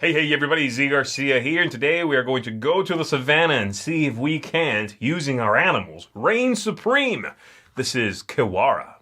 Hey everybody, Zee Garcia here, and today we are going to go to the savannah and see if we can't, using our animals, reign supreme. This is Kiwara.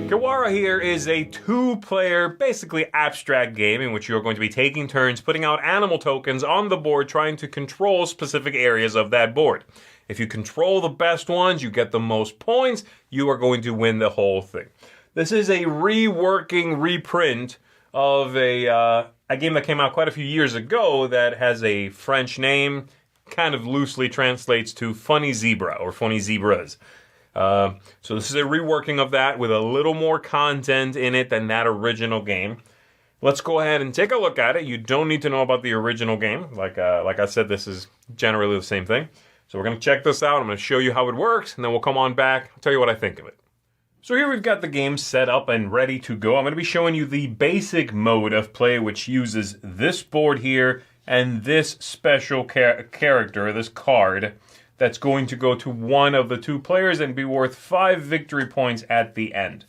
Kiwara here is a two-player, basically abstract game in which you're going to be taking turns putting out animal tokens on the board trying to control specific areas of that board. If you control the best ones, you get the most points, you are going to win the whole thing. This is a reprint of a game that came out quite a few years ago that has a French name, kind of loosely translates to Funny Zebra or Funny Zebras. So this is a reworking of that with a little more content in it than that original game. Let's go ahead and take a look at it. You don't need to know about the original game. Like I said, this is generally the same thing. So we're going to check this out. I'm going to show you how it works, and then we'll come on back. I'll tell you what I think of it. So here we've got the game set up and ready to go. I'm going to be showing you the basic mode of play, which uses this board here and this special character, this card, that's going to go to one of the two players and be worth 5 victory points at the end.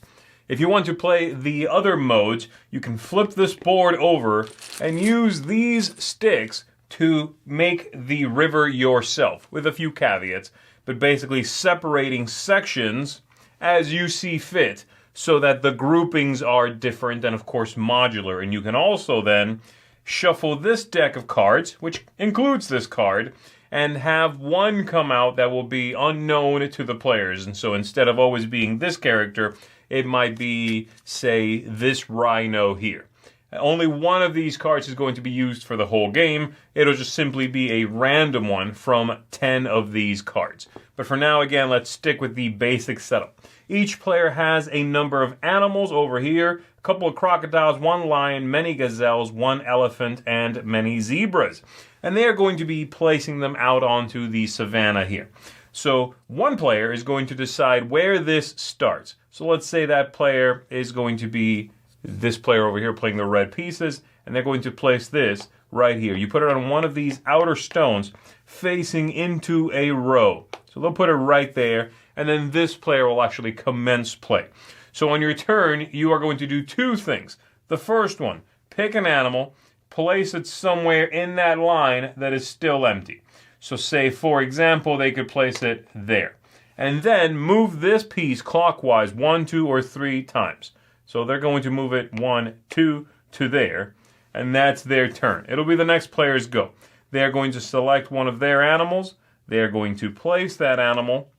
If you want to play the other modes, you can flip this board over and use these sticks to make the river yourself, with a few caveats, but basically separating sections as you see fit so that the groupings are different and of course modular. And you can also then shuffle this deck of cards, which includes this card, and have one come out that will be unknown to the players. And so instead of always being this character, it might be, say, this rhino here. Only one of these cards is going to be used for the whole game. It'll just simply be a random one from 10 of these cards. But for now, again, let's stick with the basic setup. Each player has a number of animals over here. A couple of crocodiles, one lion, many gazelles, one elephant, and many zebras. And they are going to be placing them out onto the savannah here. So one player is going to decide where this starts. So let's say that player is going to be this player over here playing the red pieces, and they're going to place this right here. You put it on one of these outer stones facing into a row. So they'll put it right there, and then this player will actually commence play. So on your turn, you are going to do two things. The first one, pick an animal, place it somewhere in that line that is still empty. So say, for example, they could place it there. And then move this piece clockwise 1, 2, or 3 times. So they're going to move it 1, 2 to there, and that's their turn. It'll be the next player's go. They're going to select one of their animals, they're going to place that animal,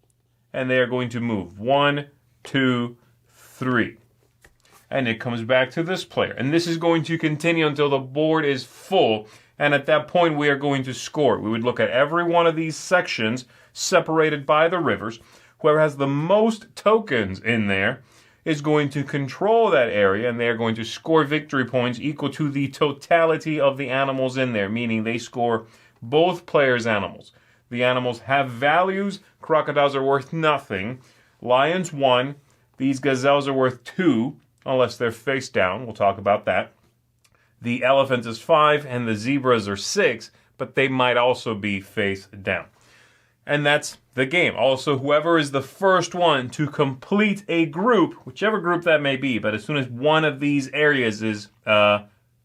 and they are going to move 1, 2, 3. And it comes back to this player. And this is going to continue until the board is full, and at that point we are going to score. We would look at every one of these sections separated by the rivers. Whoever has the most tokens in there is going to control that area, and they're going to score victory points equal to the totality of the animals in there, meaning they score both players' animals. The animals have values. Crocodiles are worth nothing. Lions 1. These gazelles are worth 2, unless they're face down. We'll talk about that. The elephant is 5, and the zebras are 6, but they might also be face down. And that's the game. Also, whoever is the first one to complete a group, whichever group that may be, but as soon as one of these areas is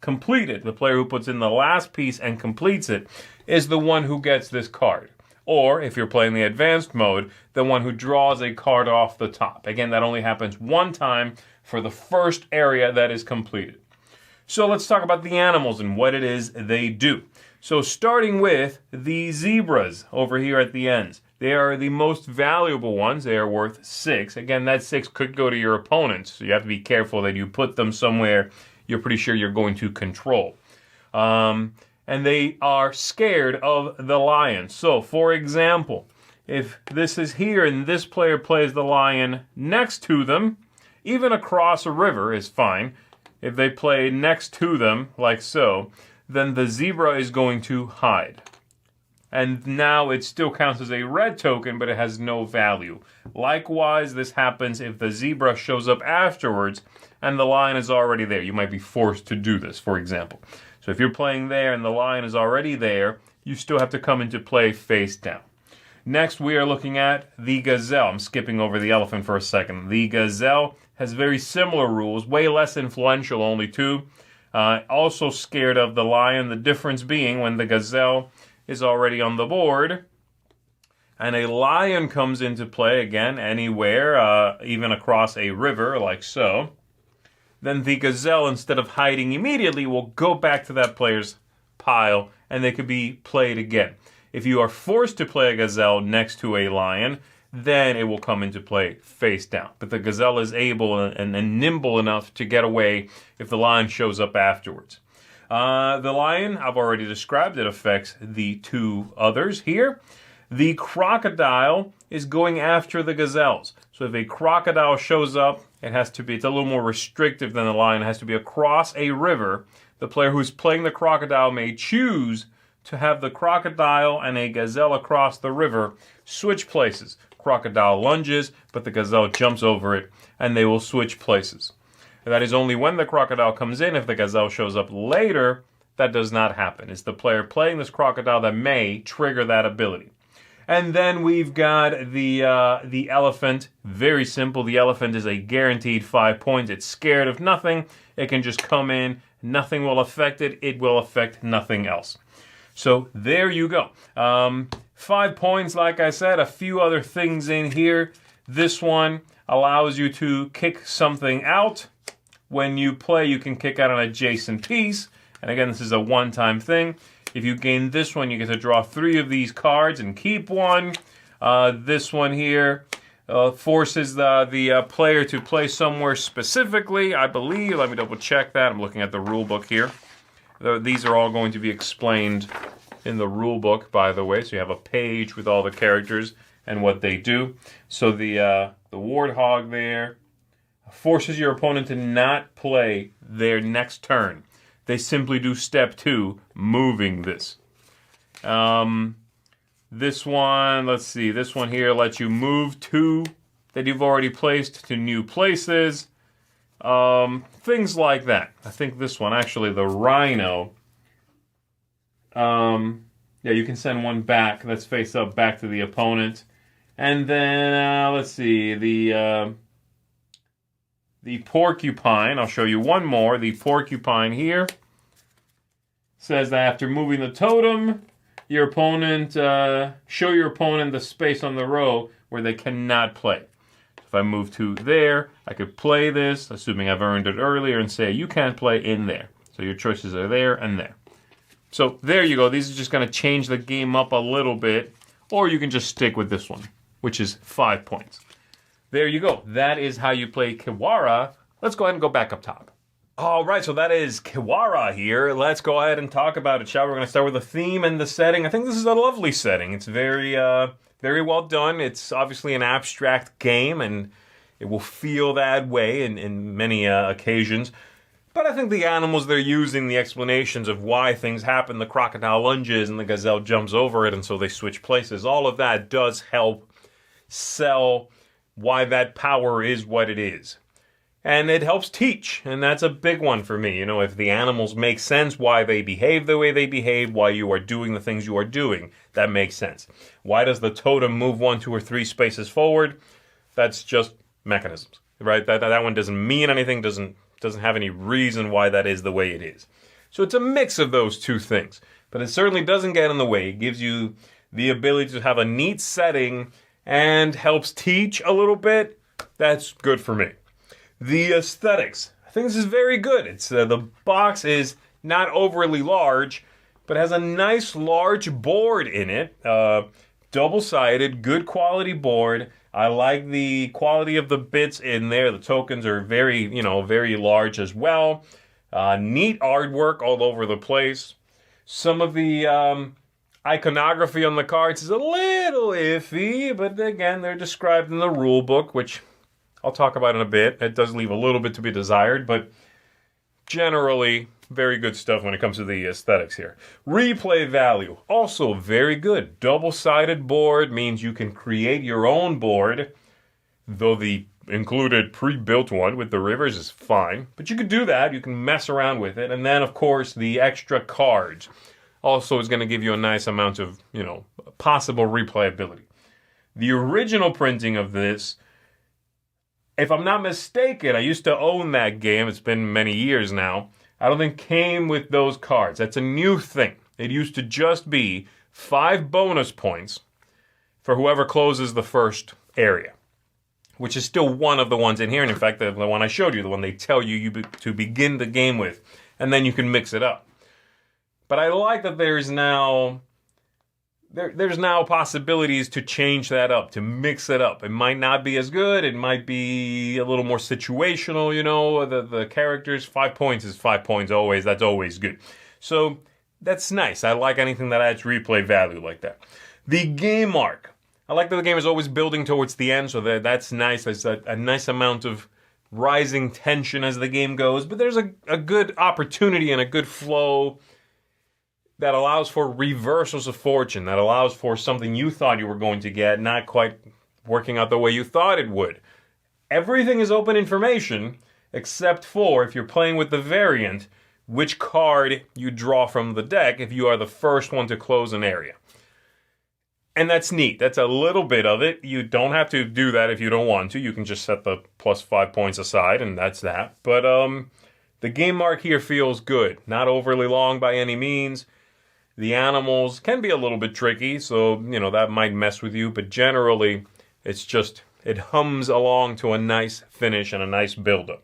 completed, the player who puts in the last piece and completes it is the one who gets this card. Or, if you're playing the advanced mode, the one who draws a card off the top. Again, that only happens one time for the first area that is completed. So let's talk about the animals and what it is they do. So starting with the zebras over here at the ends. They are the most valuable ones. They are worth 6. Again, that 6 could go to your opponents, so you have to be careful that you put them somewhere you're pretty sure you're going to control. And they are scared of the lion. So, for example, if this is here and this player plays the lion next to them, even across a river is fine. If they play next to them, like so, then the zebra is going to hide. And now it still counts as a red token, but it has no value. Likewise, this happens if the zebra shows up afterwards and the lion is already there. You might be forced to do this, for example. So if you're playing there and the lion is already there, you still have to come into play face down. Next, we are looking at the gazelle. I'm skipping over the elephant for a second. The gazelle has very similar rules, way less influential, only two. Also scared of the lion, the difference being when the gazelle is already on the board, and a lion comes into play, again, anywhere, even across a river, like so, then the gazelle, instead of hiding immediately, will go back to that player's pile, and they could be played again. If you are forced to play a gazelle next to a lion, then it will come into play face down. But the gazelle is able and nimble enough to get away if the lion shows up afterwards. The lion, I've already described, it affects the two others here. The crocodile is going after the gazelles. So if a crocodile shows up, it's a little more restrictive than the lion. It has to be across a river. The player who's playing the crocodile may choose to have the crocodile and a gazelle across the river switch places. Crocodile lunges, but the gazelle jumps over it, and they will switch places. And that is only when the crocodile comes in. If the gazelle shows up later, that does not happen. It's the player playing this crocodile that may trigger that ability. And then we've got the elephant. Very simple. The elephant is a guaranteed 5 points. It's scared of nothing. It can just come in. Nothing will affect it. It will affect nothing else. So there you go. 5 points, like I said. A few other things in here. This one allows you to kick something out. When you play, you can kick out an adjacent piece. And again, this is a one-time thing. If you gain this one, you get to draw 3 of these cards and keep one. This one here forces the player to play somewhere specifically, I believe. Let me double check that. I'm looking at the rule book here. These are all going to be explained in the rule book, by the way. So you have a page with all the characters and what they do. So the warthog there forces your opponent to not play their next turn. They simply do step 2, moving this. This one, let's see, this one here lets you move 2 that you've already placed to new places. Things like that. I think this one, actually, the rhino, yeah, you can send one back that's face up back to the opponent. And then, let's see, the porcupine, I'll show you one more. The porcupine here says that after moving the totem, your opponent, show your opponent the space on the row where they cannot play. If I move to there, I could play this, assuming I've earned it earlier, and say you can't play in there. So your choices are there and there. So there you go. These are just going to change the game up a little bit, or you can just stick with this one, which is 5 points. There you go. That is how you play Kiwara. Let's go ahead and go back up top. All right, so that is Kiwara here. Let's go ahead and talk about it, shall we? We're going to start with the theme and the setting. I think this is a lovely setting. It's very well done. It's obviously an abstract game, and it will feel that way in many occasions. But I think the animals they're using, the explanations of why things happen, the crocodile lunges and the gazelle jumps over it, and so they switch places, all of that does help sell why that power is what it is. And it helps teach, and that's a big one for me. You know, if the animals make sense, why they behave the way they behave, why you are doing the things you are doing, that makes sense. Why does the totem move 1, 2, or 3 spaces forward? That's just mechanisms, right? That one doesn't mean anything, doesn't have any reason why that is the way it is. So it's a mix of those two things, but it certainly doesn't get in the way. It gives you the ability to have a neat setting and helps teach a little bit. That's good for me. The aesthetics. I think this is very good. It's the box is not overly large, but has a nice large board in it. Double-sided, good quality board. I like the quality of the bits in there. The tokens are very large as well. Neat artwork all over the place. Some of the iconography on the cards is a little iffy, but again, they're described in the rule book, which I'll talk about in a bit. It does leave a little bit to be desired, but generally, very good stuff when it comes to the aesthetics here. Replay value, also very good. Double-sided board means you can create your own board, though the included pre-built one with the rivers is fine. But you could do that. You can mess around with it. And then, of course, the extra cards also is going to give you a nice amount of, possible replayability. The original printing of this, if I'm not mistaken, I used to own that game. It's been many years now. I don't think came with those cards. That's a new thing. It used to just be 5 bonus points for whoever closes the first area, which is still one of the ones in here. And in fact, the one I showed you, the one they tell you to begin the game with, and then you can mix it up. But I like that there's now possibilities to change that up, to mix it up. It might not be as good. It might be a little more situational, the characters. 5 points is 5 points always. That's always good. So that's nice. I like anything that adds replay value like that. The game arc. I like that the game is always building towards the end, so that's nice. There's a nice amount of rising tension as the game goes, but there's a good opportunity and a good flow that allows for reversals of fortune, that allows for something you thought you were going to get, not quite working out the way you thought it would. Everything is open information, except for, if you're playing with the variant, which card you draw from the deck if you are the first one to close an area. And that's neat. That's a little bit of it. You don't have to do that if you don't want to. You can just set the plus 5 points aside, and that's that. But the game mark here feels good. Not overly long by any means. The animals can be a little bit tricky, so, that might mess with you. But generally, it hums along to a nice finish and a nice build-up.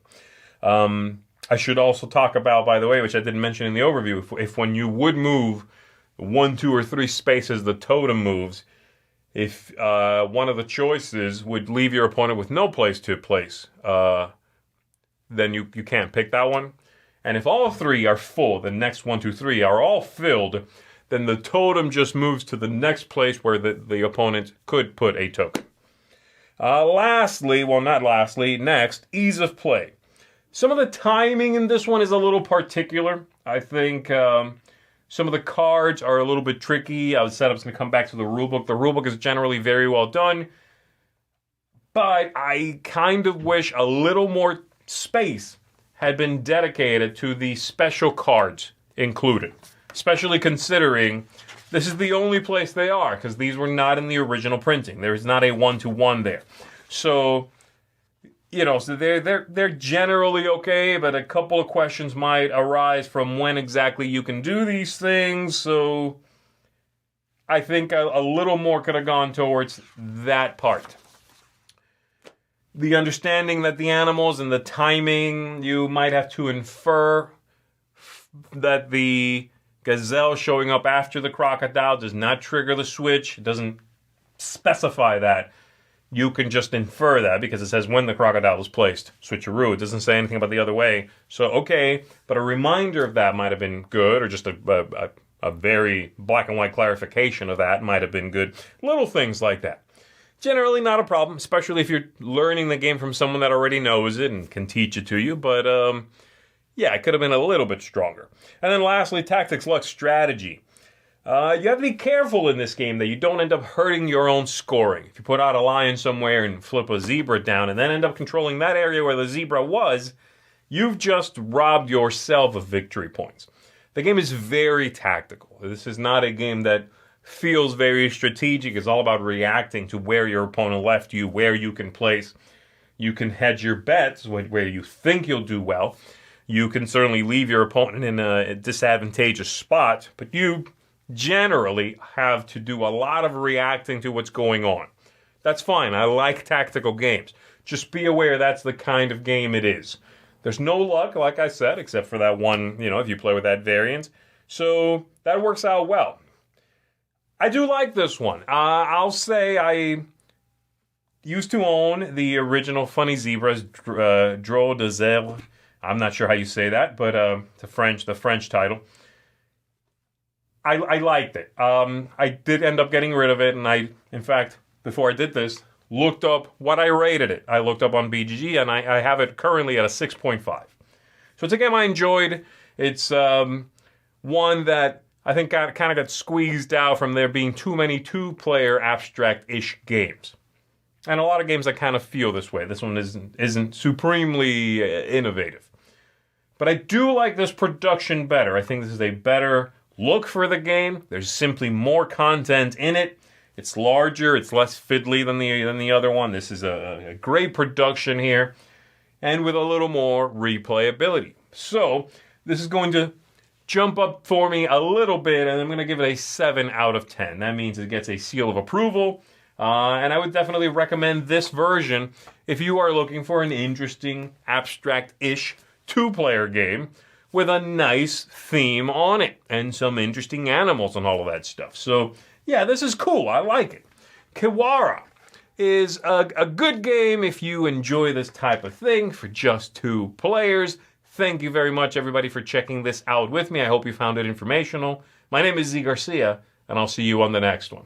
I should also talk about, by the way, which I didn't mention in the overview, if when you would move 1, 2, or 3 spaces the totem moves, if one of the choices would leave your opponent with no place to place, then you can't pick that one. And if all 3 are full, the next 1, 2, 3 are all filled, then the totem just moves to the next place where the opponent could put a token. Next, ease of play. Some of the timing in this one is a little particular. I think some of the cards are a little bit tricky. I was going to come back to the rulebook. The rulebook is generally very well done, but I kind of wish a little more space had been dedicated to the special cards included, especially considering this is the only place they are, because these were not in the original printing. There is not a 1-to-1 there. So, so they're generally okay, but a couple of questions might arise from when exactly you can do these things. So I think a little more could have gone towards that part. The understanding that the animals and the timing, you might have to infer that the gazelle showing up after the crocodile does not trigger the switch. It doesn't specify that. You can just infer that because it says when the crocodile was placed. Switcheroo. It doesn't say anything about the other way. So, okay, but a reminder of that might have been good, or just a very black and white clarification of that might have been good. Little things like that. Generally not a problem, especially if you're learning the game from someone that already knows it and can teach it to you. But, it could have been a little bit stronger. And then lastly, tactics, luck, strategy. You have to be careful in this game that you don't end up hurting your own scoring. If you put out a lion somewhere and flip a zebra down and then end up controlling that area where the zebra was, you've just robbed yourself of victory points. The game is very tactical. This is not a game that feels very strategic. It's all about reacting to where your opponent left you, where you can place. You can hedge your bets where you think you'll do well. You can certainly leave your opponent in a disadvantageous spot, but you generally have to do a lot of reacting to what's going on. That's fine. I like tactical games. Just be aware that's the kind of game it is. There's no luck, like I said, except for that one, if you play with that variant. So that works out well. I do like this one. I'll say I used to own the original Funny Zebras, Drôles de Zèbres. I'm not sure how you say that, but the French title. I liked it. I did end up getting rid of it, and in fact, before I did this, looked up what I rated it. I looked up on BGG, and I have it currently at a 6.5. So it's a game I enjoyed. It's one that I think kind of got squeezed out from there being too many two-player abstract-ish games. And a lot of games I kind of feel this way. This one isn't supremely innovative. But I do like this production better. I think this is a better look for the game. There's simply more content in it. It's larger, it's less fiddly than the other one. This is a great production here, and with a little more replayability. So this is going to jump up for me a little bit, and I'm going to give it a 7 out of 10. That means it gets a seal of approval, and I would definitely recommend this version if you are looking for an interesting, abstract-ish two-player game with a nice theme on it and some interesting animals and all of that stuff. So, yeah, this is cool. I like it. Kiwara is a good game if you enjoy this type of thing for just 2 players. Thank you very much, everybody, for checking this out with me. I hope you found it informational. My name is Zee Garcia, and I'll see you on the next one.